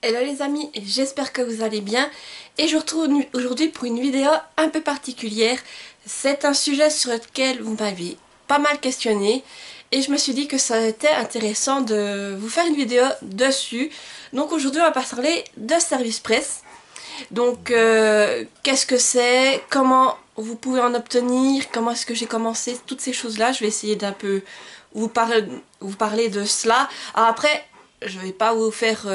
Hello les amis, j'espère que vous allez bien et je vous retrouve aujourd'hui pour une vidéo un peu particulière. C'est un sujet sur lequel vous m'avez pas mal questionné et je me suis dit que ça était intéressant de vous faire une vidéo dessus. Donc aujourd'hui on va parler de service presse. Donc qu'est-ce que c'est, comment vous pouvez en obtenir, comment est-ce que j'ai commencé, toutes ces choses là. Je vais essayer d'un peu vous parler de cela. Alors après, je vais pas vous faire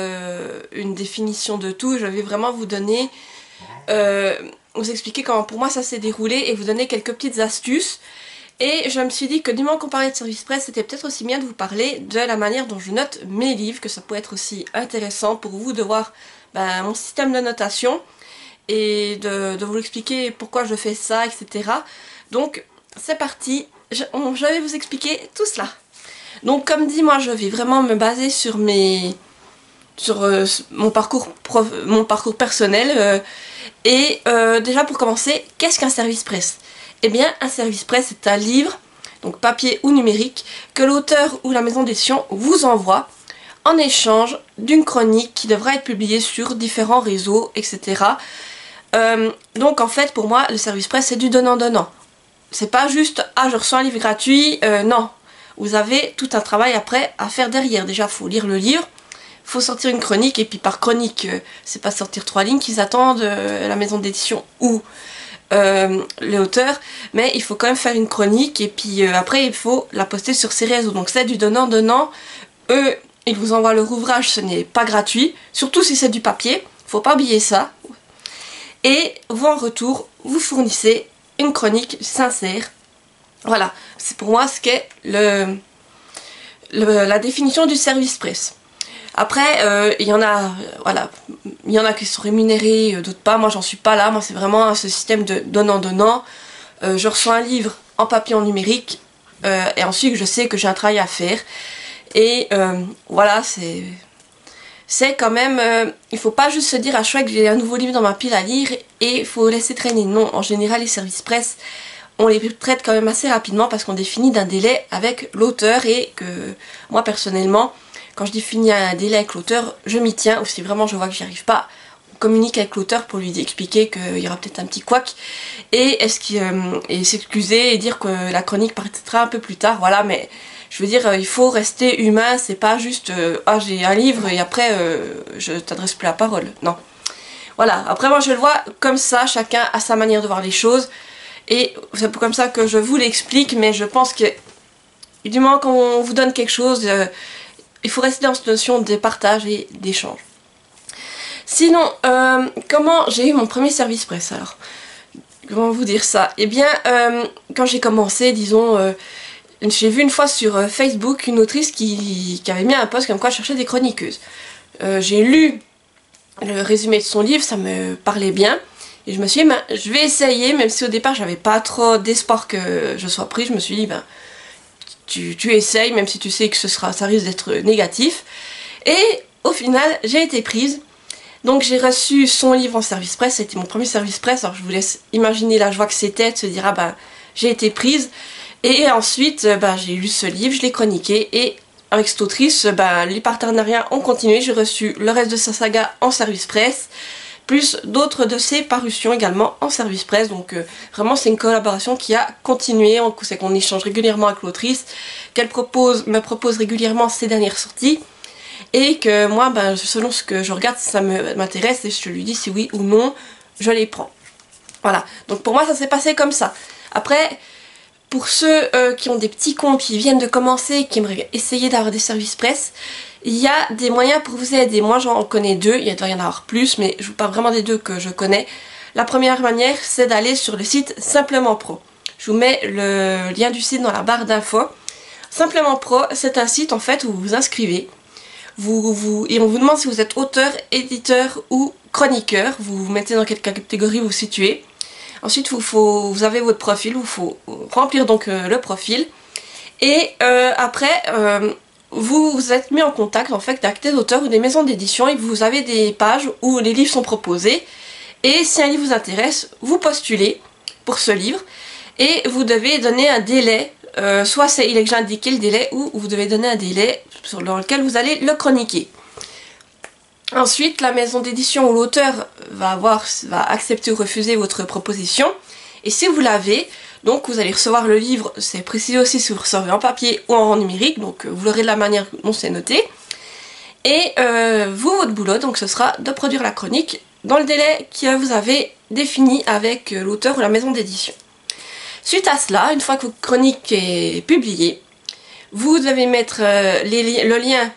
une définition de tout, je vais vraiment vous donner, vous expliquer comment pour moi ça s'est déroulé et vous donner quelques petites astuces. Et je me suis dit que du moment qu'on parlait de service presse, c'était peut-être aussi bien de vous parler de la manière dont je note mes livres, que ça pourrait être aussi intéressant pour vous de voir mon système de notation et de vous expliquer pourquoi je fais ça, etc. Donc c'est parti, je vais vous expliquer tout cela. Donc comme dit, moi je vais vraiment me baser sur mon parcours personnel. Déjà pour commencer, qu'est-ce qu'un service presse? Eh bien un service presse c'est un livre, donc papier ou numérique, que l'auteur ou la maison d'édition vous envoie en échange d'une chronique qui devra être publiée sur différents réseaux, etc. Donc en fait pour moi le service presse c'est du donnant-donnant. C'est pas juste « ah je reçois un livre gratuit », non. Vous avez tout un travail après à faire derrière. Déjà, il faut lire le livre, il faut sortir une chronique, et puis par chronique, c'est pas sortir 3 lignes qu'ils attendent, la maison d'édition ou l'auteur, mais il faut quand même faire une chronique, et puis après, il faut la poster sur ses réseaux. Donc c'est du donnant-donnant. Eux, ils vous envoient leur ouvrage, ce n'est pas gratuit, surtout si c'est du papier, faut pas oublier ça. Et vous, en retour, vous fournissez une chronique sincère. Voilà, c'est pour moi ce qu'est la définition du service presse. Après, il y en a, voilà, il y en a qui sont rémunérés, d'autres pas. Moi, j'en suis pas là. Moi, c'est vraiment ce système de donnant-donnant. Je reçois un livre en papier, en numérique, et ensuite je sais que j'ai un travail à faire. Et voilà, c'est quand même, il faut pas juste se dire à chaque fois que j'ai un nouveau livre dans ma pile à lire et il faut laisser traîner. Non, en général, les services presse, on les traite quand même assez rapidement parce qu'on définit d'un délai avec l'auteur, et que moi personnellement, quand je définis un délai avec l'auteur, je m'y tiens, ou si vraiment je vois que j'y arrive pas, on communique avec l'auteur pour lui expliquer qu'il y aura peut-être un petit couac et s'excuser et dire que la chronique paraîtra un peu plus tard. Voilà, mais je veux dire, il faut rester humain, c'est pas juste ah j'ai un livre et après je t'adresse plus la parole. Non. Voilà, après moi je le vois comme ça, chacun a sa manière de voir les choses. Et c'est comme ça que je vous l'explique, mais je pense que du moment qu'on vous donne quelque chose, il faut rester dans cette notion de partage et d'échange. Sinon, comment j'ai eu mon premier service presse alors? Comment vous dire ça? Eh bien, quand j'ai commencé, disons, j'ai vu une fois sur Facebook une autrice qui avait mis un post comme quoi elle cherchait des chroniqueuses. J'ai lu le résumé de son livre, ça me parlait bien. Et je me suis dit, je vais essayer, même si au départ j'avais pas trop d'espoir que je sois prise. Je me suis dit, tu essayes, même si tu sais que ça risque d'être négatif. Et au final, j'ai été prise. Donc j'ai reçu son livre en service presse, c'était mon premier service presse. Alors je vous laisse imaginer la joie que c'était de se dire, j'ai été prise. Et ensuite, j'ai lu ce livre, je l'ai chroniqué. Et avec cette autrice, les partenariats ont continué. J'ai reçu le reste de sa saga en service presse, plus d'autres de ses parutions également en service presse. Donc vraiment c'est une collaboration qui a continué, c'est qu'on échange régulièrement avec l'autrice, qu'elle me propose régulièrement ses dernières sorties, et que moi selon ce que je regarde, si ça m'intéresse, et je lui dis si oui ou non je les prends. Voilà, donc pour moi ça s'est passé comme ça. Après, pour ceux qui ont des petits comptes, qui viennent de commencer, qui aimeraient essayer d'avoir des services presse, il y a des moyens pour vous aider. Moi j'en connais deux, il doit y en avoir plus, mais je vous parle vraiment des deux que je connais. La première manière, c'est d'aller sur le site Simplement Pro. Je vous mets le lien du site dans la barre d'infos. Simplement Pro, c'est un site en fait où vous vous inscrivez. Et on vous demande si vous êtes auteur, éditeur ou chroniqueur. Vous vous mettez dans quelle catégorie vous vous situez. Ensuite vous avez votre profil, il faut remplir donc le profil. Et après... vous êtes mis en contact en fait avec des auteurs ou des maisons d'édition, et vous avez des pages où les livres sont proposés, et si un livre vous intéresse, vous postulez pour ce livre et vous devez donner un délai, soit il est déjà indiqué le délai, ou vous devez donner un délai dans lequel vous allez le chroniquer. Ensuite, la maison d'édition ou l'auteur va accepter ou refuser votre proposition. Et si vous l'avez, donc vous allez recevoir le livre, c'est précisé aussi si vous recevez en papier ou en numérique, donc vous l'aurez de la manière dont c'est noté. Et vous, votre boulot, donc ce sera de produire la chronique dans le délai que vous avez défini avec l'auteur ou la maison d'édition. Suite à cela, une fois que votre chronique est publiée, vous devez mettre le lien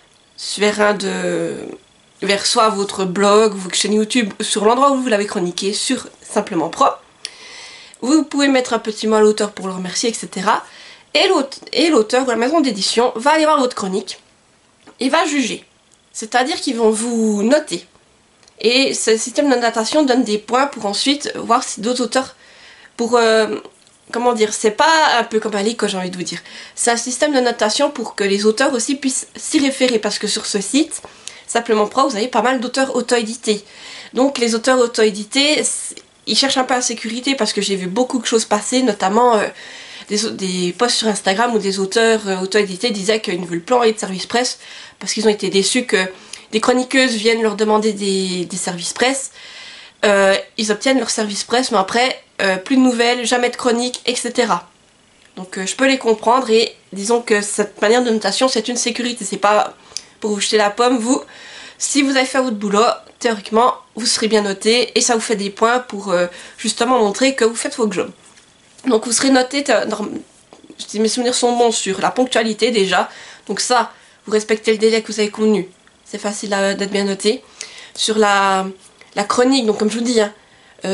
vers soit votre blog, votre chaîne YouTube, sur l'endroit où vous l'avez chroniqué, sur Simplement Pro. Vous pouvez mettre un petit mot à l'auteur pour le remercier, etc. Et l'auteur ou la maison d'édition va aller voir votre chronique et va juger. C'est-à-dire qu'ils vont vous noter. Et ce système de notation donne des points pour ensuite voir si d'autres auteurs... comment dire, c'est pas un peu comme un livre, j'ai envie de vous dire. C'est un système de notation pour que les auteurs aussi puissent s'y référer, parce que sur ce site, Simplement Pro, vous avez pas mal d'auteurs auto-édités. Donc les auteurs auto-édités, ils cherchent un peu la sécurité, parce que j'ai vu beaucoup de choses passer, notamment des posts sur Instagram où des auteurs auto-édités disaient qu'ils ne veulent plus envoyer de service presse, parce qu'ils ont été déçus que des chroniqueuses viennent leur demander des services presse. Ils obtiennent leur service presse, mais après, plus de nouvelles, jamais de chroniques, etc. Donc je peux les comprendre, et disons que cette manière de notation, c'est une sécurité, c'est pas pour vous jeter la pomme. Vous, si vous avez fait votre boulot, théoriquement, vous serez bien noté, et ça vous fait des points pour justement montrer que vous faites votre job. Donc vous serez noté, si mes souvenirs sont bons, sur la ponctualité déjà, donc ça, vous respectez le délai que vous avez convenu, c'est facile d'être bien noté. Sur la chronique, donc comme je vous dis, hein,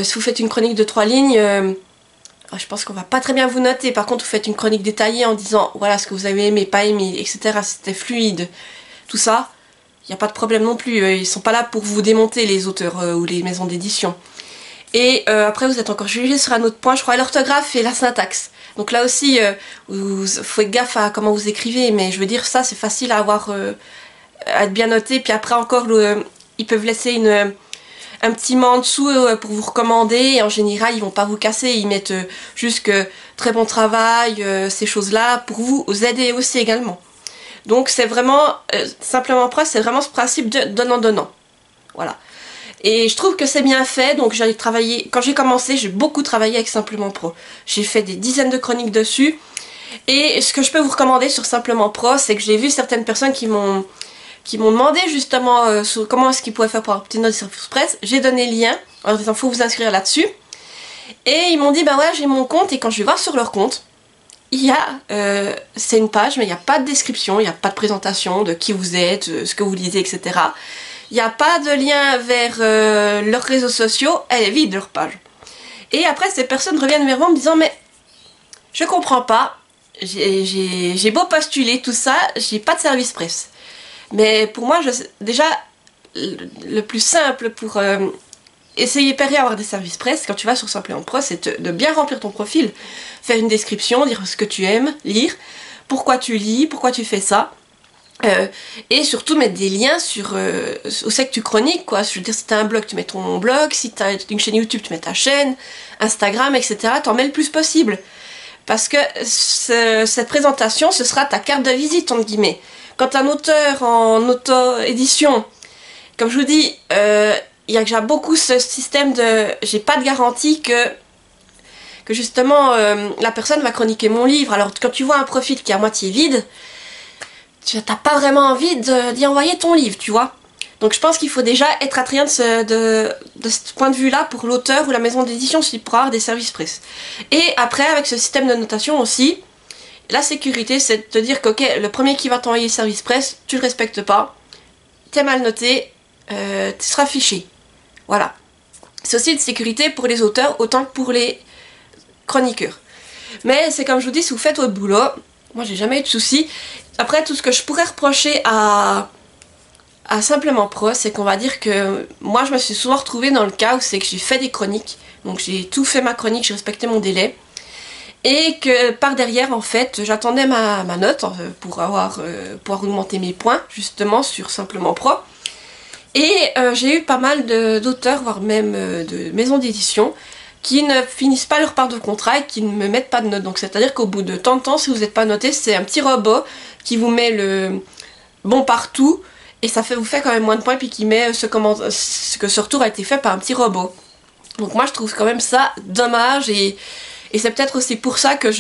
si vous faites une chronique de 3 lignes, je pense qu'on va pas très bien vous noter. Par contre, vous faites une chronique détaillée en disant voilà ce que vous avez aimé, pas aimé, etc. C'était fluide, tout ça, il n'y a pas de problème non plus. Ils sont pas là pour vous démonter, les auteurs ou les maisons d'édition. Et après, vous êtes encore jugé sur un autre point, je crois, l'orthographe et la syntaxe. Donc là aussi, vous faites gaffe à comment vous écrivez, mais je veux dire, ça c'est facile à avoir, à être bien noté. Puis après encore, ils peuvent laisser un petit mot en dessous pour vous recommander, et en général ils vont pas vous casser, ils mettent juste que très bon travail, ces choses là pour vous aider aussi également. Donc c'est vraiment, Simplement Pro, c'est vraiment ce principe de donnant-donnant, voilà. Et je trouve que c'est bien fait, donc j'ai travaillé, quand j'ai commencé, j'ai beaucoup travaillé avec Simplement Pro. J'ai fait des dizaines de chroniques dessus, et ce que je peux vous recommander sur Simplement Pro, c'est que j'ai vu certaines personnes qui m'ont demandé justement sur comment est-ce qu'ils pouvaient faire pour obtenir des services presse. J'ai donné le lien en leur disant faut vous inscrire là-dessus, et ils m'ont dit bah ouais, j'ai mon compte, et quand je vais voir sur leur compte, il y a c'est une page mais il n'y a pas de description, il n'y a pas de présentation de qui vous êtes, ce que vous lisez, etc. Il n'y a pas de lien vers leurs réseaux sociaux, elle est vide leur page. Et après ces personnes reviennent vers moi en me disant mais je comprends pas, j'ai beau postuler tout ça, j'ai pas de service presse. Mais pour moi, déjà, le plus simple pour essayer d'avoir des services presse, quand tu vas sur Simplement Pro, c'est de bien remplir ton profil, faire une description, dire ce que tu aimes lire, pourquoi tu lis, pourquoi tu fais ça, et surtout mettre des liens sur où c'est que tu chroniques, quoi. Je veux dire, si tu as un blog, tu mets ton blog, si tu as une chaîne YouTube, tu mets ta chaîne, Instagram, etc. T'en mets le plus possible. Parce que cette présentation, ce sera ta carte de visite, entre guillemets. Quand un auteur en auto-édition, comme je vous dis, il y a déjà beaucoup ce système de... J'ai pas de garantie que justement la personne va chroniquer mon livre. Alors quand tu vois un profil qui est à moitié vide, tu n'as pas vraiment envie d'y envoyer ton livre, tu vois. Donc je pense qu'il faut déjà être attrayant de ce point de vue-là pour l'auteur ou la maison d'édition s'il pourra avoir des services presse. Et après, avec ce système de notation aussi, la sécurité, c'est de te dire que ok, le premier qui va t'envoyer le service presse, tu le respectes pas, t'es mal noté, tu seras fiché. Voilà. C'est aussi une sécurité pour les auteurs autant que pour les chroniqueurs. Mais c'est comme je vous dis, si vous faites votre boulot, moi j'ai jamais eu de soucis. Après, tout ce que je pourrais reprocher à Simplement Pro, c'est qu'on va dire que moi je me suis souvent retrouvée dans le cas où c'est que j'ai fait des chroniques, donc j'ai tout fait ma chronique, j'ai respecté mon délai, et que par derrière en fait j'attendais ma note pour pouvoir augmenter mes points justement sur Simplement Pro, et j'ai eu pas mal d'auteurs, voire même de maisons d'édition qui ne finissent pas leur part de contrat et qui ne me mettent pas de note. Donc c'est à dire qu'au bout de tant de temps, si vous n'êtes pas noté, c'est un petit robot qui vous met le bon partout et ça vous fait quand même moins de points, puis qui met que ce retour a été fait par un petit robot. Donc moi je trouve quand même ça dommage, et c'est peut-être aussi pour ça que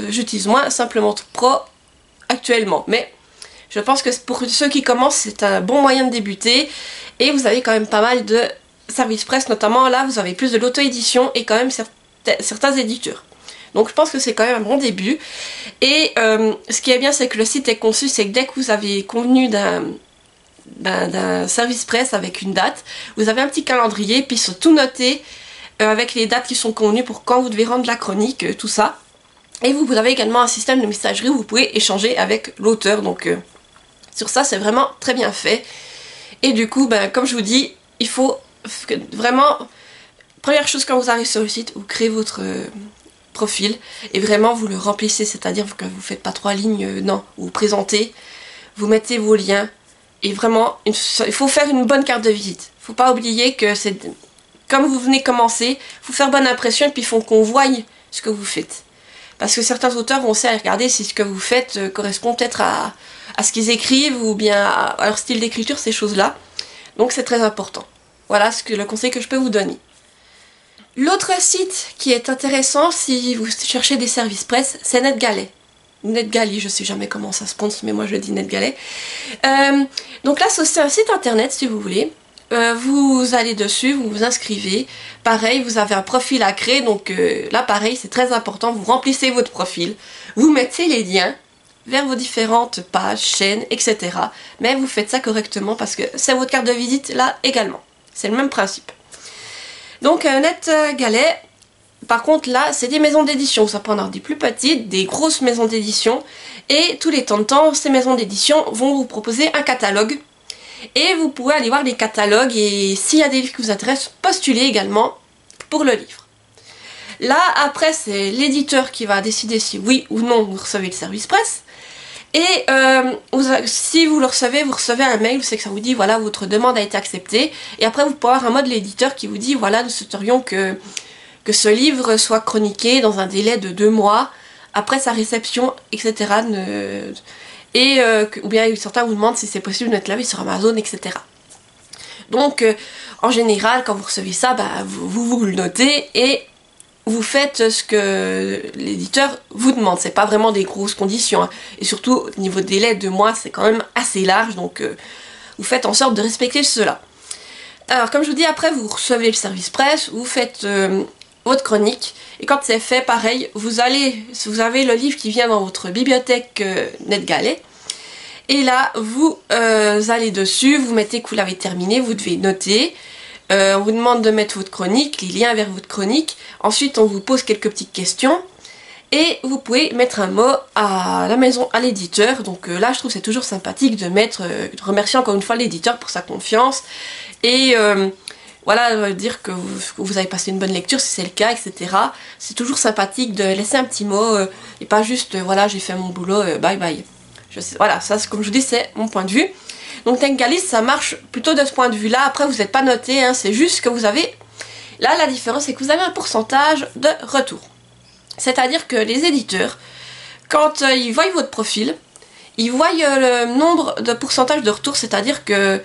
j'utilise moins Simplement Pro actuellement. Mais je pense que pour ceux qui commencent, c'est un bon moyen de débuter, et vous avez quand même pas mal de services presse, notamment là vous avez plus de l'auto-édition et quand même certains éditeurs. Donc je pense que c'est quand même un bon début. Et ce qui est bien, c'est que le site est conçu, c'est que dès que vous avez convenu d'un service presse avec une date, vous avez un petit calendrier, puis c'est tout noté avec les dates qui sont convenues pour quand vous devez rendre la chronique, tout ça. Et vous avez également un système de messagerie où vous pouvez échanger avec l'auteur. Donc sur ça, c'est vraiment très bien fait. Et du coup, comme je vous dis, il faut vraiment, première chose quand vous arrivez sur le site, vous créez votre profil et vraiment vous le remplissez, c'est-à-dire que vous faites pas 3 lignes, non, vous présentez, vous mettez vos liens, et vraiment il faut faire une bonne carte de visite. Faut pas oublier que c'est comme vous venez commencer, faut faire bonne impression, et puis il faut qu'on voie ce que vous faites, parce que certains auteurs vont aussi aller regarder si ce que vous faites correspond peut-être à ce qu'ils écrivent, ou bien à leur style d'écriture, ces choses là. Donc c'est très important. Voilà le conseil que je peux vous donner. L'autre site qui est intéressant si vous cherchez des services presse, c'est NetGalley. NetGalley, je sais jamais comment ça se prononce, mais moi je dis NetGalley. Donc là, c'est aussi un site internet si vous voulez. Vous allez dessus, vous vous inscrivez. Pareil, vous avez un profil à créer. Donc là, pareil, c'est très important. Vous remplissez votre profil. Vous mettez les liens vers vos différentes pages, chaînes, etc. Mais vous faites ça correctement parce que c'est votre carte de visite là également. C'est le même principe. Donc NetGalley, par contre là, c'est des maisons d'édition. Ça peut en avoir des plus petites, des grosses maisons d'édition. Et tous les temps de temps, ces maisons d'édition vont vous proposer un catalogue. Et vous pouvez aller voir les catalogues, et s'il y a des livres qui vous intéressent, postulez également pour le livre. Là, après, c'est l'éditeur qui va décider si oui ou non vous recevez le service presse. Et si vous le recevez, vous recevez un mail, c'est que ça vous dit voilà, votre demande a été acceptée. Et après vous pouvez avoir un mot de l'éditeur qui vous dit voilà, nous souhaiterions que ce livre soit chroniqué dans un délai de 2 mois après sa réception, etc. Ou bien certains vous demandent si c'est possible de mettre la vie sur Amazon, etc. Donc en général, quand vous recevez ça, vous le notez et vous faites ce que l'éditeur vous demande. C'est pas vraiment des grosses conditions, hein. Et surtout au niveau délai, 2 mois, c'est quand même assez large, donc vous faites en sorte de respecter cela. Alors comme je vous dis, après vous recevez le service presse, vous faites votre chronique, et quand c'est fait, pareil, vous avez le livre qui vient dans votre bibliothèque NetGalley, et là vous allez dessus, vous mettez que vous l'avez terminé, vous devez noter. On vous demande de mettre votre chronique, les liens vers votre chronique. Ensuite, on vous pose quelques petites questions. Et vous pouvez mettre un mot à la maison, à l'éditeur. Donc là, je trouve que c'est toujours sympathique de de remercier encore une fois l'éditeur pour sa confiance. Et voilà, dire que vous avez passé une bonne lecture, si c'est le cas, etc. C'est toujours sympathique de laisser un petit mot. Et pas juste, voilà, j'ai fait mon boulot, bye bye. Voilà, ça, comme je vous dis, c'est mon point de vue. Donc NetGalley, ça marche plutôt de ce point de vue là. Après vous n'êtes pas noté, hein, c'est juste que vous avez, là la différence c'est que vous avez un pourcentage de retour. C'est à dire que les éditeurs, quand ils voient votre profil, ils voient le nombre de pourcentage de retour. C'est à dire que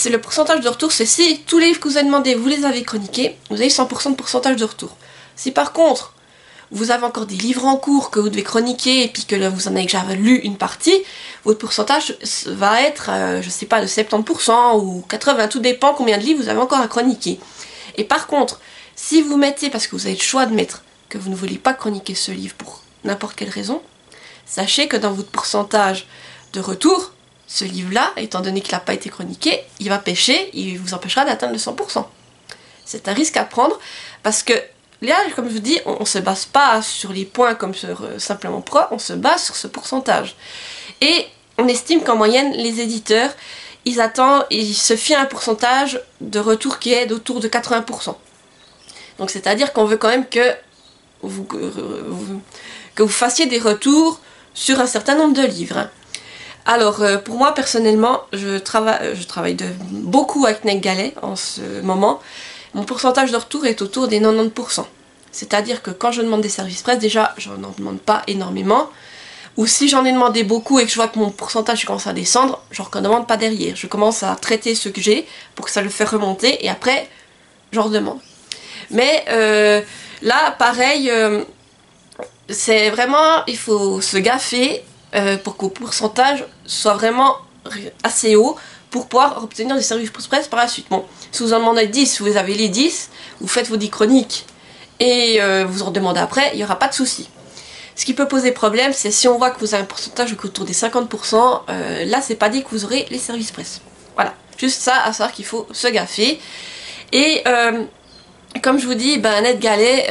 le pourcentage de retour, c'est si tous les livres que vous avez demandé, vous les avez chroniqués, vous avez 100% de pourcentage de retour. Si par contre vous avez encore des livres en cours que vous devez chroniquer et puis que vous en avez déjà lu une partie, votre pourcentage va être, je sais pas, de 70% ou 80%, tout dépend combien de livres vous avez encore à chroniquer. Et par contre, si vous mettez, parce que vous avez le choix de mettre que vous ne voulez pas chroniquer ce livre pour n'importe quelle raison, sachez que dans votre pourcentage de retour, ce livre-là, étant donné qu'il n'a pas été chroniqué, il va pêcher, il vous empêchera d'atteindre le 100%. C'est un risque à prendre parce que là, comme je vous dis, on ne se base pas sur les points comme sur Simplement Pro, on se base sur ce pourcentage. Et on estime qu'en moyenne, les éditeurs, ils se fient à un pourcentage de retour qui est autour de 80%. Donc c'est-à-dire qu'on veut quand même que vous fassiez des retours sur un certain nombre de livres, hein. Alors pour moi personnellement, je travaille beaucoup avec NetGalley en ce moment. Mon pourcentage de retour est autour des 90%. C'est-à-dire que quand je demande des services presse, déjà, je n'en demande pas énormément. Ou si j'en ai demandé beaucoup et que je vois que mon pourcentage commence à descendre, j'en redemande pas derrière. Je commence à traiter ce que j'ai pour que ça le fait remonter et après, j'en redemande. Mais là, pareil, c'est vraiment, il faut se gaffer pour que vos pourcentages soient vraiment assez hauts pour pouvoir obtenir des services express par la suite. Bon, si vous en demandez 10, vous avez les 10, vous faites vos 10 chroniques et vous en demandez après, il n'y aura pas de souci. Ce qui peut poser problème, c'est si on voit que vous avez un pourcentage autour des 50%, là c'est pas dit que vous aurez les services presse. Voilà, juste ça à savoir qu'il faut se gaffer. Et comme je vous dis, NetGalley,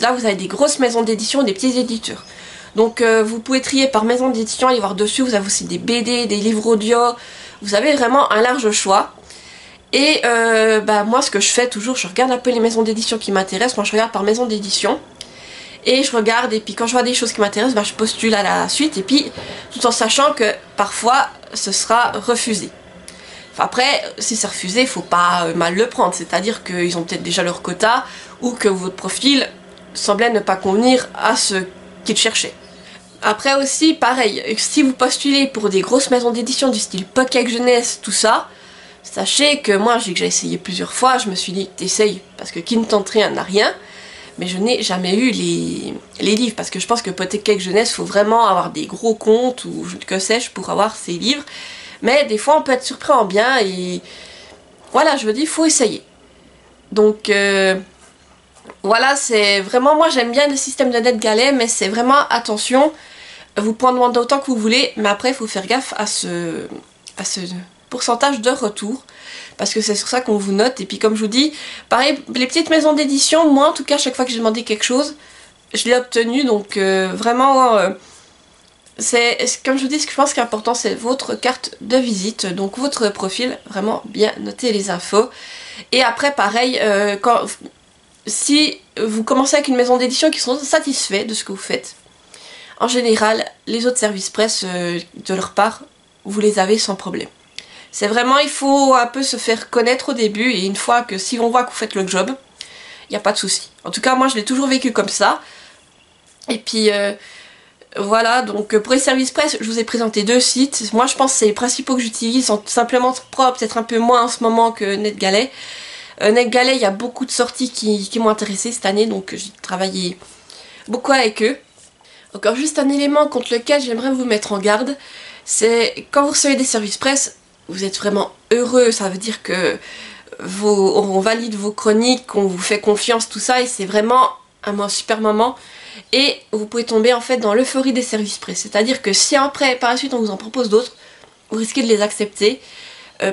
là vous avez des grosses maisons d'édition, des petits éditeurs. Donc vous pouvez trier par maison d'édition, aller voir dessus, vous avez aussi des BD, des livres audio, vous avez vraiment un large choix. Et moi ce que je fais toujours, je regarde un peu les maisons d'édition qui m'intéressent, moi je regarde par maison d'édition. Et je regarde, et puis quand je vois des choses qui m'intéressent, je postule à la suite, et puis tout en sachant que parfois ce sera refusé. Enfin, après, si c'est refusé, il faut pas mal le prendre, c'est-à-dire qu'ils ont peut-être déjà leur quota, ou que votre profil semblait ne pas convenir à ce qu'ils cherchaient. Après aussi, pareil, si vous postulez pour des grosses maisons d'édition du style Pocket Jeunesse, tout ça, sachez que moi j'ai déjà essayé plusieurs fois, je me suis dit t'essayes, parce que qui ne tente rien n'a rien. Mais je n'ai jamais eu les livres, parce que je pense que Pocket Jeunesse, il faut vraiment avoir des gros comptes, ou que sais-je, pour avoir ces livres. Mais des fois, on peut être surpris en bien, et voilà, je veux dire, il faut essayer. Donc, voilà, c'est vraiment, moi j'aime bien le système de NetGalley, mais c'est vraiment, attention, vous pouvez en demander autant que vous voulez, mais après, il faut faire gaffe à ce pourcentage de retour. Parce que c'est sur ça qu'on vous note. Et puis comme je vous dis, pareil, les petites maisons d'édition, moi en tout cas, chaque fois que j'ai demandé quelque chose, je l'ai obtenu. Donc vraiment, c'est comme je vous dis, ce que je pense qui est important, c'est votre carte de visite. Donc votre profil, vraiment bien noter les infos. Et après pareil, si vous commencez avec une maison d'édition qui sont satisfaits de ce que vous faites, en général, les autres services presse de leur part, vous les avez sans problème. C'est vraiment, il faut un peu se faire connaître au début, et une fois que si on voit que vous faites le job, il n'y a pas de souci. En tout cas, moi je l'ai toujours vécu comme ça. Et puis voilà, donc pour les services presse, je vous ai présenté 2 sites. Moi je pense que c'est les principaux que j'utilise, sont simplement propres, peut-être un peu moins en ce moment que NetGalley. NetGalley, il y a beaucoup de sorties qui m'ont intéressé cette année, donc j'ai travaillé beaucoup avec eux. Encore juste un élément contre lequel j'aimerais vous mettre en garde, c'est quand vous recevez des services presse, vous êtes vraiment heureux, ça veut dire que on valide vos chroniques, qu'on vous fait confiance, tout ça, et c'est vraiment un super moment. Et vous pouvez tomber en fait dans l'euphorie des services presse, c'est-à-dire que si après, par la suite, on vous en propose d'autres, vous risquez de les accepter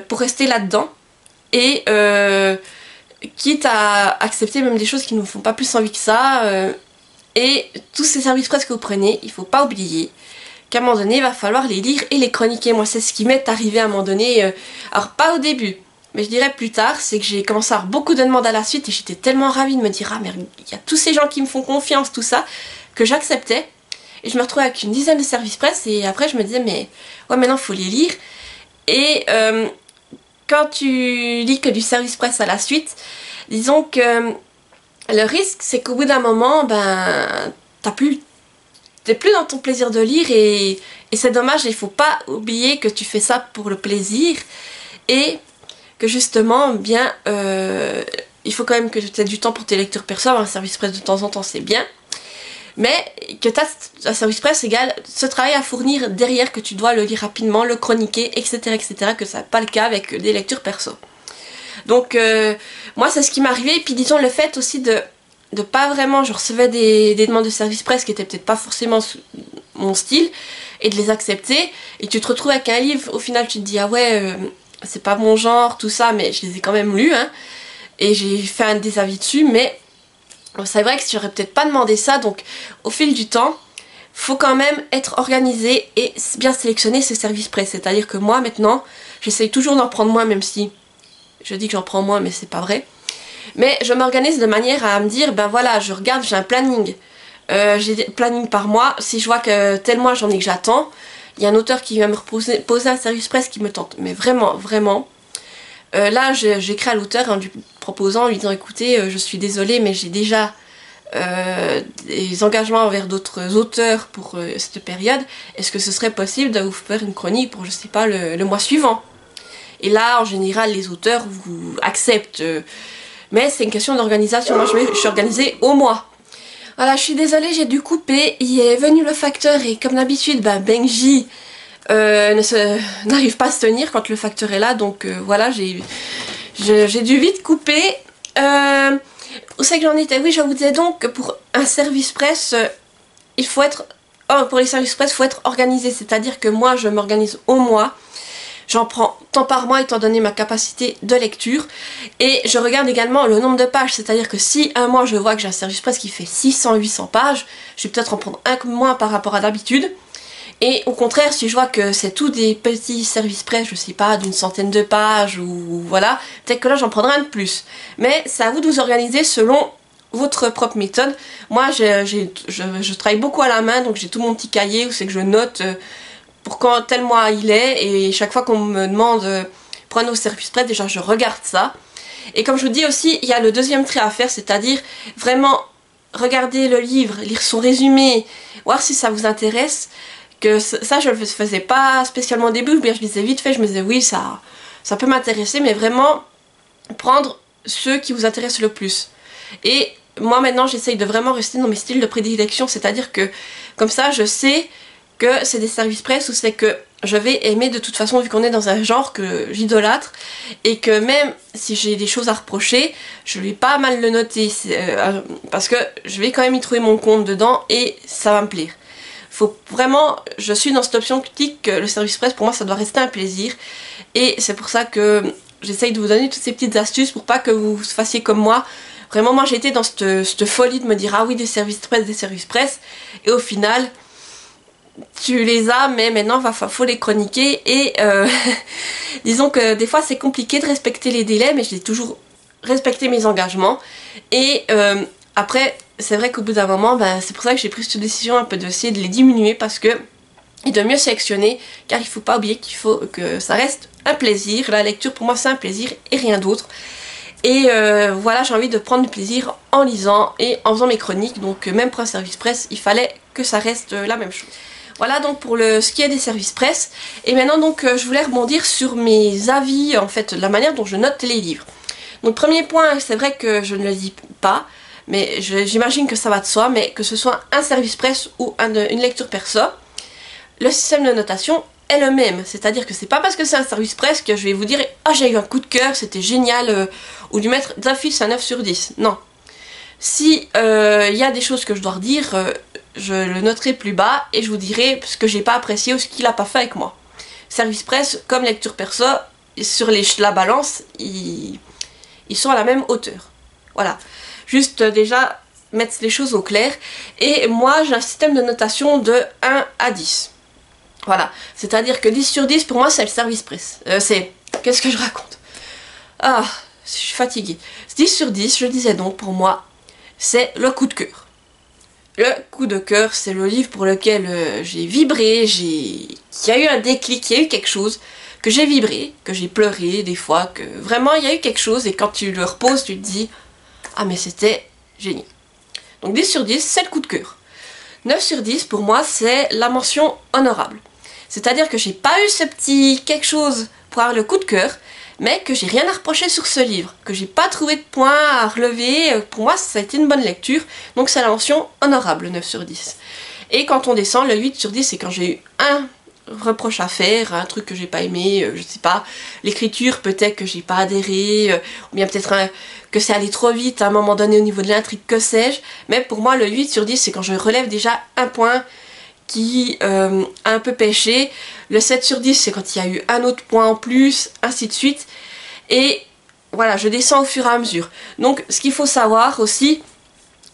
pour rester là-dedans, et quitte à accepter même des choses qui ne vous font pas plus envie que ça. Et tous ces services presse que vous prenez, il ne faut pas oublier qu'à un moment donné, il va falloir les lire et les chroniquer. Moi, c'est ce qui m'est arrivé à un moment donné. Alors, pas au début, mais je dirais plus tard, c'est que j'ai commencé à avoir beaucoup de demandes à la suite et j'étais tellement ravie de me dire « Ah, mais il y a tous ces gens qui me font confiance, tout ça », que j'acceptais. Et je me retrouvais avec une dizaine de services presse et après, je me disais « Mais ouais, maintenant, il faut les lire. » Et quand tu lis que du service presse à la suite, disons que le risque, c'est qu'au bout d'un moment, t'es plus dans ton plaisir de lire et c'est dommage. Il faut pas oublier que tu fais ça pour le plaisir et que justement, il faut quand même que tu aies du temps pour tes lectures perso. Un service presse de temps en temps, c'est bien. Mais que tu as un service presse égale ce travail à fournir derrière, que tu dois le lire rapidement, le chroniquer, etc. etc. que ça n'est pas le cas avec des lectures perso. Donc moi c'est ce qui m'est arrivé, et puis disons le fait aussi de pas vraiment, je recevais des demandes de service presse qui étaient peut-être pas forcément mon style, et de les accepter, et tu te retrouves avec un livre, au final tu te dis ah ouais c'est pas mon genre, tout ça, mais je les ai quand même lus, hein, et j'ai fait des avis dessus, mais c'est vrai que j'aurais peut-être pas demandé ça, donc au fil du temps, faut quand même être organisé et bien sélectionner ses services presse, c'est-à-dire que moi maintenant, j'essaye toujours d'en prendre moins, même si je dis que j'en prends moins, mais c'est pas vrai. Mais je m'organise de manière à me dire, ben voilà, je regarde, j'ai un planning. J'ai des plannings par mois. Si je vois que tel mois j'en ai que j'attends, il y a un auteur qui va me poser un service presse qui me tente. Mais vraiment, vraiment. Là, j'écris à l'auteur en lui proposant, en lui disant, écoutez, je suis désolée, mais j'ai déjà des engagements envers d'autres auteurs pour cette période, est-ce que ce serait possible de vous faire une chronique pour, je sais pas, le mois suivant? Et là, en général, les auteurs vous acceptent. Mais c'est une question d'organisation. Moi, je suis organisée au mois. Voilà, je suis désolée, j'ai dû couper. Il est venu le facteur et comme d'habitude, Benji n'arrive pas à se tenir quand le facteur est là. Donc voilà, j'ai dû vite couper. Où c'est que j'en étais? Oui, je vous disais donc que pour un service presse, il faut être... Oh, pour les services presse, il faut être organisé. C'est-à-dire que moi, je m'organise au mois. J'en prends tant par mois étant donné ma capacité de lecture. Et je regarde également le nombre de pages. C'est-à-dire que si un mois je vois que j'ai un service presse qui fait 600-800 pages, je vais peut-être en prendre un moins par rapport à d'habitude. Et au contraire, si je vois que c'est tous des petits services presse, je sais pas, d'une centaine de pages ou voilà, peut-être que là j'en prendrai un de plus. Mais c'est à vous de vous organiser selon votre propre méthode. Moi, je travaille beaucoup à la main, donc j'ai tout mon petit cahier où c'est que je note... pour quand tel mois il est, et chaque fois qu'on me demande pour un nouveau service presse, déjà je regarde ça. Et comme je vous dis aussi, il y a le deuxième trait à faire, c'est-à-dire vraiment regarder le livre, lire son résumé, voir si ça vous intéresse. Que ça je le faisais pas spécialement au début, mais je lisais vite fait, je me disais oui ça peut m'intéresser, mais vraiment prendre ceux qui vous intéressent le plus. Et moi maintenant j'essaye de vraiment rester dans mes styles de prédilection, c'est-à-dire que comme ça je sais que c'est des services presse où c'est que je vais aimer de toute façon vu qu'on est dans un genre que j'idolâtre et que même si j'ai des choses à reprocher, je vais pas mal le noter parce que je vais quand même y trouver mon compte dedans et ça va me plaire. Faut vraiment, je suis dans cette option critique que le service presse pour moi ça doit rester un plaisir et c'est pour ça que j'essaye de vous donner toutes ces petites astuces pour pas que vous fassiez comme moi. Vraiment moi j'ai été dans cette folie de me dire ah oui des services presse et au final tu les as mais maintenant faut les chroniquer et disons que des fois c'est compliqué de respecter les délais mais j'ai toujours respecté mes engagements et après c'est vrai qu'au bout d'un moment c'est pour ça que j'ai pris cette décision un peu d'essayer de les diminuer parce que et de mieux sélectionner car il faut pas oublier qu'il faut que ça reste un plaisir. La lecture pour moi c'est un plaisir et rien d'autre. Et voilà, j'ai envie de prendre du plaisir en lisant et en faisant mes chroniques, donc même pour un service presse il fallait que ça reste la même chose. Voilà donc pour ce qui est des services presse. Et maintenant donc je voulais rebondir sur mes avis, en fait la manière dont je note les livres. Donc premier point, c'est vrai que je ne le dis pas, mais j'imagine que ça va de soi, mais que ce soit un service presse ou une lecture perso, le système de notation est le même. C'est-à-dire que c'est pas parce que c'est un service presse que je vais vous dire « Ah j'ai eu un coup de cœur, c'était génial » ou lui mettre d'office un 9 sur 10. Non. Si y a des choses que je dois redire, je le noterai plus bas et je vous dirai ce que j'ai pas apprécié ou ce qu'il a pas fait avec moi. Service presse comme lecture perso, sur la balance, ils sont à la même hauteur. Voilà. Juste déjà mettre les choses au clair. Et moi j'ai un système de notation de 1 à 10. Voilà. C'est-à-dire que 10 sur 10 pour moi c'est le service presse. Qu'est-ce que je raconte? Ah, je suis fatiguée. 10 sur 10, je disais donc pour moi, c'est le coup de cœur. Le coup de cœur, c'est le livre pour lequel j'ai vibré, qu'il y a eu un déclic, il y a eu quelque chose, que j'ai vibré, que j'ai pleuré des fois, que vraiment il y a eu quelque chose et quand tu le reposes, tu te dis « Ah mais c'était génial ». Donc 10 sur 10, c'est le coup de cœur. 9 sur 10, pour moi, c'est la mention honorable. C'est-à-dire que j'ai pas eu ce petit quelque chose pour avoir le coup de cœur, mais que j'ai rien à reprocher sur ce livre, que j'ai pas trouvé de points à relever. Pour moi ça a été une bonne lecture, donc c'est la mention honorable, 9 sur 10. Et quand on descend, le 8 sur 10 c'est quand j'ai eu un reproche à faire, un truc que j'ai pas aimé, je sais pas, l'écriture peut-être que j'ai pas adhéré, ou bien peut-être que c'est allé trop vite à un moment donné au niveau de l'intrigue, que sais-je. Mais pour moi le 8 sur 10 c'est quand je relève déjà un point qui a un peu pêché. Le 7 sur 10 c'est quand il y a eu un autre point en plus, ainsi de suite. Et voilà, je descends au fur et à mesure. Donc ce qu'il faut savoir aussi,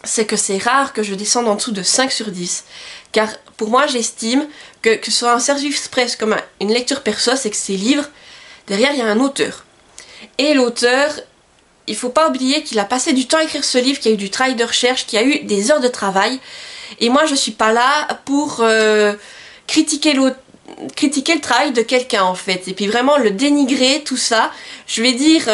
c'est que c'est rare que je descende en dessous de 5 sur 10. Car pour moi j'estime que ce soit un service presse comme une lecture perso, c'est que ces livres, derrière il y a un auteur. Et l'auteur, il faut pas oublier qu'il a passé du temps à écrire ce livre, qu'il y a eu du travail de recherche, qu'il y a eu des heures de travail. Et moi je suis pas là pour critiquer le travail de quelqu'un en fait. Et puis vraiment le dénigrer, tout ça. Je vais dire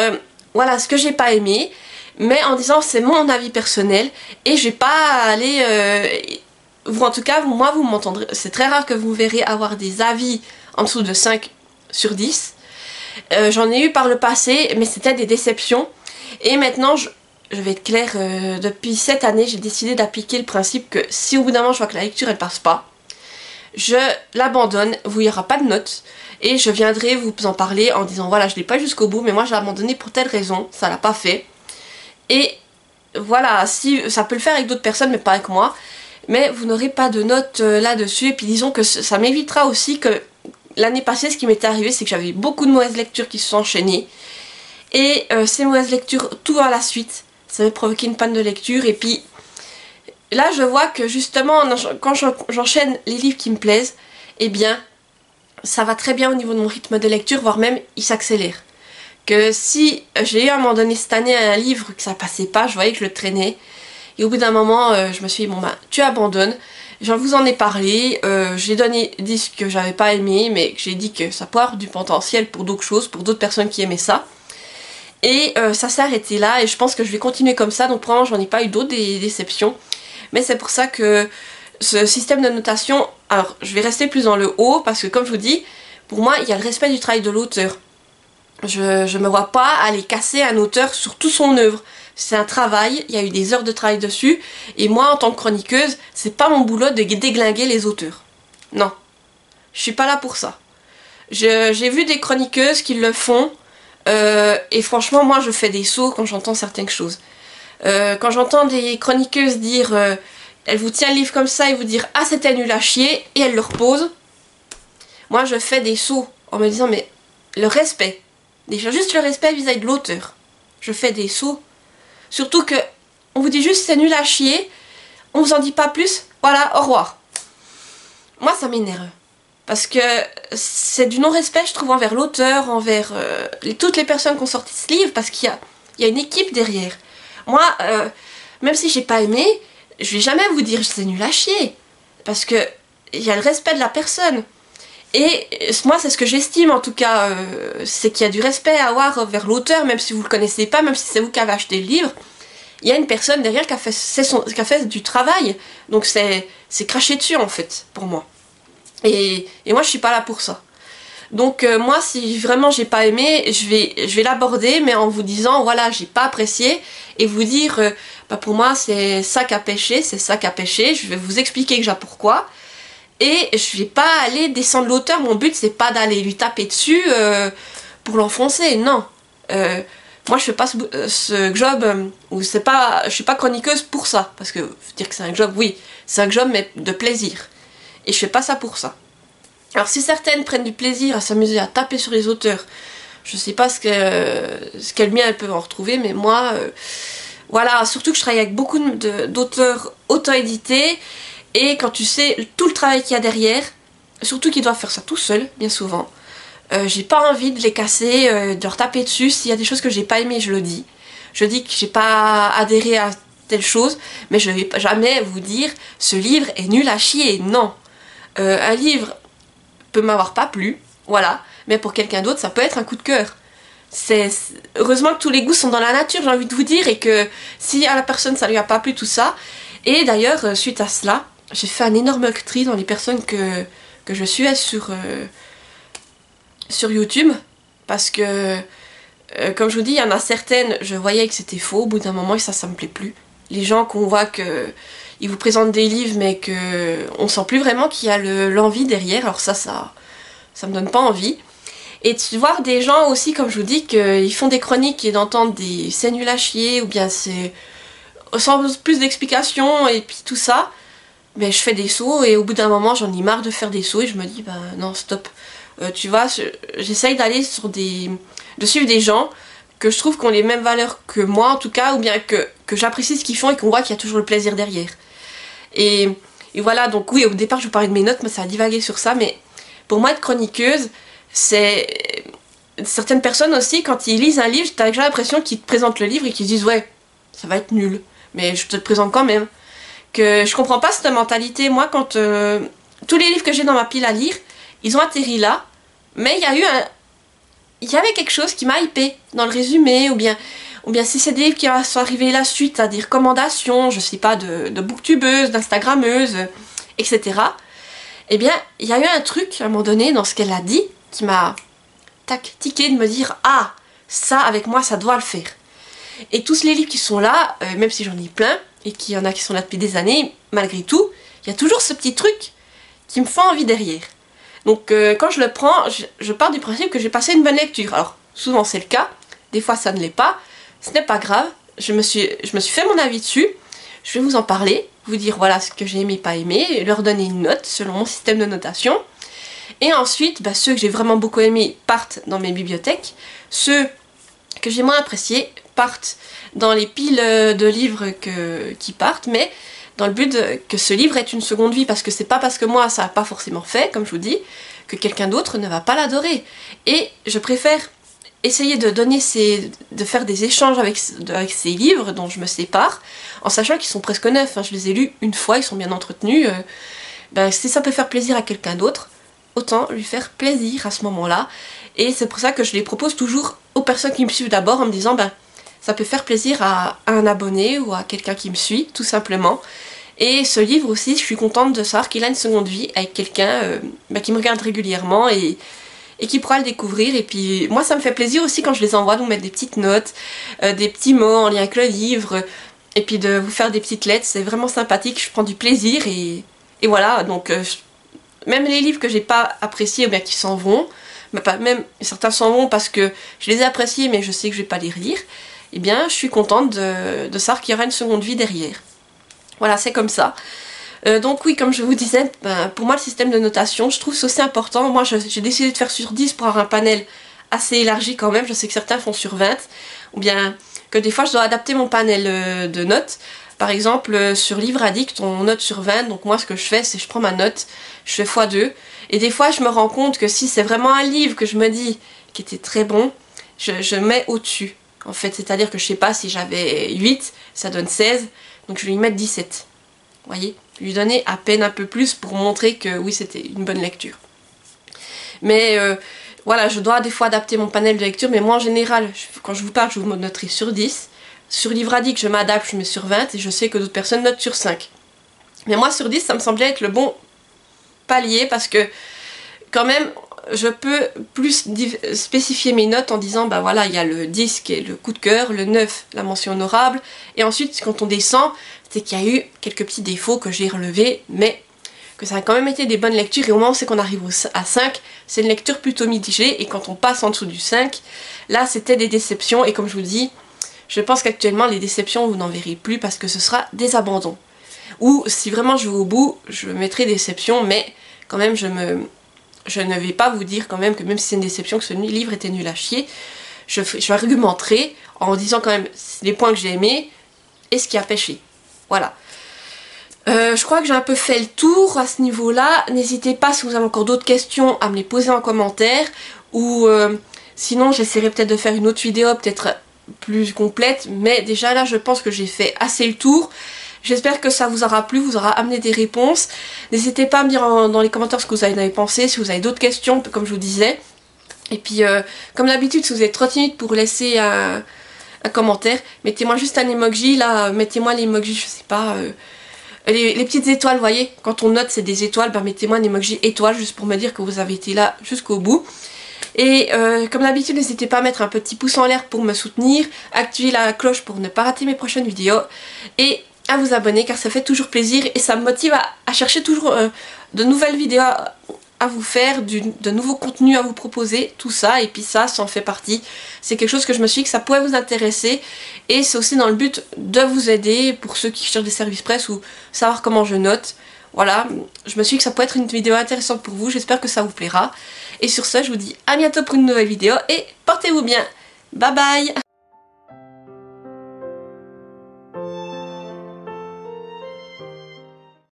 voilà ce que j'ai pas aimé. mais en disant c'est mon avis personnel et je vais pas aller... ou en tout cas, moi vous m'entendrez, c'est très rare que vous me verrez avoir des avis en dessous de 5 sur 10. J'en ai eu par le passé, mais c'était des déceptions. Et maintenant, je vais être claire, depuis cette année, j'ai décidé d'appliquer le principe que si au bout d'un moment je vois que la lecture elle passe pas, je l'abandonne, il n'y aura pas de notes. Et je viendrai vous en parler en disant voilà, je l'ai pas jusqu'au bout, mais moi je l'ai abandonné pour telle raison, ça l'a pas fait. Et voilà, si ça peut le faire avec d'autres personnes, mais pas avec moi. Mais vous n'aurez pas de notes là-dessus. Et puis disons que ça m'évitera aussi que l'année passée, ce qui m'était arrivé, c'est que j'avais beaucoup de mauvaises lectures qui se sont enchaînées. Et ces mauvaises lectures, tout à la suite, ça m'a provoqué une panne de lecture. Et puis là, je vois que justement, quand j'enchaîne les livres qui me plaisent, eh bien, ça va très bien au niveau de mon rythme de lecture, voire même, il s'accélère. Que si j'ai eu à un moment donné cette année un livre que ça passait pas, je voyais que je le traînais. Et au bout d'un moment, je me suis dit, bon bah, tu abandonnes. J'en vous en ai parlé, j'ai donné des ce que j'avais pas aimé, mais que j'ai dit que ça peut avoir du potentiel pour d'autres choses, pour d'autres personnes qui aimaient ça. Et ça s'est arrêté là, et je pense que je vais continuer comme ça, donc probablement j'en ai pas eu d'autres des déceptions. Mais c'est pour ça que ce système de notation, alors je vais rester plus dans le haut, parce que comme je vous dis, pour moi il y a le respect du travail de l'auteur. Je me vois pas aller casser un auteur sur toute son œuvre. C'est un travail, il y a eu des heures de travail dessus, et moi en tant que chroniqueuse, c'est pas mon boulot de déglinguer les auteurs. Non, je suis pas là pour ça. J'ai vu des chroniqueuses qui le font, et franchement moi je fais des sauts quand j'entends certaines choses. Quand j'entends des chroniqueuses dire, elle vous tient le livre comme ça et vous dire ah c'était nul à chier, et elle le repose, moi je fais des sauts en me disant mais le respect, déjà juste le respect vis-à-vis de l'auteur, je fais des sauts. Surtout que on vous dit juste c'est nul à chier, on vous en dit pas plus, voilà, au revoir. Moi ça m'énerve. Parce que c'est du non-respect je trouve envers l'auteur, envers toutes les personnes qui ont sorti ce livre, parce qu'il y a une équipe derrière. Moi, même si j'ai pas aimé, je vais jamais vous dire c'est nul à chier. Parce que il y a le respect de la personne. Et moi c'est ce que j'estime en tout cas, c'est qu'il y a du respect à avoir vers l'auteur, même si vous le connaissez pas, même si c'est vous qui avez acheté le livre, il y a une personne derrière qui a fait du travail, donc c'est craché dessus en fait, pour moi. Et moi je suis pas là pour ça. Donc moi si vraiment j'ai pas aimé, je vais l'aborder, mais en vous disant voilà j'ai pas apprécié, et vous dire bah pour moi c'est ça qui a péché, c'est ça qui a péché, je vais vous expliquer déjà pourquoi. Et je vais pas aller descendre l'auteur, mon but c'est pas d'aller lui taper dessus pour l'enfoncer, non. Moi je fais pas ce job, ou c'est pas, je suis pas chroniqueuse pour ça, parce que dire que c'est un job, oui, c'est un job mais de plaisir. Et je fais pas ça pour ça. Alors si certaines prennent du plaisir à s'amuser à taper sur les auteurs, je sais pas ce qu'elles mien elles peuvent en retrouver, mais moi, voilà, surtout que je travaille avec beaucoup d'auteurs auto-édités. Et quand tu sais tout le travail qu'il y a derrière, surtout qu'ils doivent faire ça tout seuls, bien souvent, j'ai pas envie de les casser, de leur taper dessus. S'il y a des choses que j'ai pas aimées, je le dis. Je dis que j'ai pas adhéré à telle chose, mais je vais jamais vous dire ce livre est nul à chier, non. Un livre peut m'avoir pas plu, voilà, mais pour quelqu'un d'autre ça peut être un coup de cœur. Heureusement que tous les goûts sont dans la nature, j'ai envie de vous dire, et que si à la personne ça lui a pas plu tout ça. Et d'ailleurs suite à cela, j'ai fait un énorme tri dans les personnes que je suivais sur YouTube, parce que comme je vous dis, il y en a certaines, je voyais que c'était faux au bout d'un moment, et ça me plaît plus. Les gens qu'on voit que ils vous présentent des livres mais que on sent plus vraiment qu'il y a l'envie derrière, alors ça me donne pas envie. Et de voir des gens aussi, comme je vous dis, qu'ils font des chroniques et d'entendre des c'est nul à chier, ou bien c'est sans plus d'explications et puis tout ça, mais je fais des sauts, et au bout d'un moment j'en ai marre de faire des sauts, et je me dis bah non stop. Tu vois, j'essaye d'aller sur de suivre des gens que je trouve qui ont les mêmes valeurs que moi en tout cas, ou bien que j'apprécie ce qu'ils font et qu'on voit qu'il y a toujours le plaisir derrière. Et voilà, donc oui, au départ je vous parlais de mes notes, mais ça a divagué sur ça, mais pour moi être chroniqueuse, c'est... Certaines personnes aussi, quand ils lisent un livre, t'as déjà l'impression qu'ils te présentent le livre et qu'ils disent ouais, ça va être nul, mais je te le présente quand même. Que je comprends pas cette mentalité. Moi, quand tous les livres que j'ai dans ma pile à lire, ils ont atterri là, mais il y avait quelque chose qui m'a hypé dans le résumé, ou bien ou bien si c'est des livres qui sont arrivés la suite, à des recommandations, je sais pas, de booktubeuses, d'instagrammeuses, etc. Eh bien, il y a eu un truc à un moment donné dans ce qu'elle a dit qui m'a tiqué de me dire « Ah, ça avec moi ça doit le faire ». Et tous les livres qui sont là, même si j'en ai plein, et qu'il y en a qui sont là depuis des années, malgré tout, il y a toujours ce petit truc qui me fait envie derrière. Donc quand je le prends, je pars du principe que j'ai passé une bonne lecture. Alors, souvent c'est le cas, des fois ça ne l'est pas, ce n'est pas grave, je me suis fait mon avis dessus, je vais vous en parler, vous dire voilà ce que j'ai aimé, pas aimé, et leur donner une note selon mon système de notation. Et ensuite, ceux que j'ai vraiment beaucoup aimés partent dans mes bibliothèques, ceux que j'ai moins appréciés partent dans les piles de livres qui partent, mais dans le but que ce livre ait une seconde vie, parce que c'est pas parce que moi ça n'a pas forcément fait, comme je vous dis, que quelqu'un d'autre ne va pas l'adorer. Et je préfère essayer de faire des échanges avec ces livres dont je me sépare, en sachant qu'ils sont presque neufs, je les ai lus une fois, ils sont bien entretenus, si ça peut faire plaisir à quelqu'un d'autre, autant lui faire plaisir à ce moment-là. Et c'est pour ça que je les propose toujours aux personnes qui me suivent d'abord, en me disant ça peut faire plaisir à un abonné ou à quelqu'un qui me suit, tout simplement. Et ce livre aussi, je suis contente de savoir qu'il a une seconde vie avec quelqu'un qui me regarde régulièrement et qui pourra le découvrir. Et puis moi ça me fait plaisir aussi quand je les envoie de vous mettre des petites notes, des petits mots en lien avec le livre, et puis de vous faire des petites lettres, c'est vraiment sympathique, je prends du plaisir et voilà. Donc même les livres que j'ai pas appréciés ou bien qui s'en vont, même certains s'en vont parce que je les ai appréciés mais je sais que je vais pas les relire, eh bien je suis contente de savoir qu'il y aura une seconde vie derrière. Voilà, c'est comme ça. Donc oui, comme je vous disais, pour moi le système de notation, je trouve c'est aussi important. Moi j'ai décidé de faire sur 10 pour avoir un panel assez élargi quand même. Je sais que certains font sur 20, ou bien que des fois je dois adapter mon panel de notes. Par exemple, sur Livre Addict, on note sur 20, donc moi ce que je fais, c'est que je prends ma note, je fais x2, et des fois je me rends compte que si c'est vraiment un livre que je me dis qui était très bon, je mets au-dessus. En fait, c'est-à-dire que je sais pas, si j'avais 8, ça donne 16, donc je vais lui mettre 17. Vous voyez, lui donner à peine un peu plus pour montrer que oui, c'était une bonne lecture. Mais voilà, je dois des fois adapter mon panel de lecture, mais moi en général, quand je vous parle, je vous noterai sur 10. Sur Livre Addict, je m'adapte, je mets sur 20, et je sais que d'autres personnes notent sur 5. Mais moi sur 10, ça me semblait être le bon palier, parce que quand même, je peux plus spécifier mes notes en disant, voilà, il y a le 10 qui est le coup de cœur, le 9, la mention honorable, et ensuite, quand on descend, c'est qu'il y a eu quelques petits défauts que j'ai relevés, mais que ça a quand même été des bonnes lectures, et au moment où c'est qu'on arrive à 5, c'est une lecture plutôt mitigée, et quand on passe en dessous du 5, là c'était des déceptions, et comme je vous dis, je pense qu'actuellement les déceptions vous n'en verrez plus parce que ce sera des abandons. Ou si vraiment je vais au bout, je mettrai déception, mais quand même je ne vais pas vous dire quand même que même si c'est une déception, que ce livre était nul à chier, je argumenterai en disant quand même les points que j'ai aimés et ce qui a pêché. Voilà. Je crois que j'ai un peu fait le tour à ce niveau-là. N'hésitez pas, si vous avez encore d'autres questions, à me les poser en commentaire. Ou sinon, j'essaierai peut-être de faire une autre vidéo, peut-être plus complète. Mais déjà là, je pense que j'ai fait assez le tour. J'espère que ça vous aura plu, vous aura amené des réponses. N'hésitez pas à me dire dans les commentaires ce que vous en avez pensé, si vous avez d'autres questions, comme je vous disais. Et puis, comme d'habitude, si vous êtes trop timide pour laisser un commentaire, mettez-moi juste un emoji, là, mettez-moi l'emoji, je sais pas... les petites étoiles, vous voyez, quand on note c'est des étoiles, mettez-moi un emoji étoile juste pour me dire que vous avez été là jusqu'au bout. Et comme d'habitude, n'hésitez pas à mettre un petit pouce en l'air pour me soutenir, activer la cloche pour ne pas rater mes prochaines vidéos et à vous abonner car ça fait toujours plaisir et ça me motive à chercher toujours de nouvelles vidéos à vous faire, de nouveaux contenus à vous proposer, tout ça, et puis ça en fait partie. C'est quelque chose que je me suis dit que ça pourrait vous intéresser et c'est aussi dans le but de vous aider pour ceux qui cherchent des services presse ou savoir comment je note. Voilà, je me suis dit que ça pourrait être une vidéo intéressante pour vous, j'espère que ça vous plaira. Et sur ce, je vous dis à bientôt pour une nouvelle vidéo et portez-vous bien. Bye bye.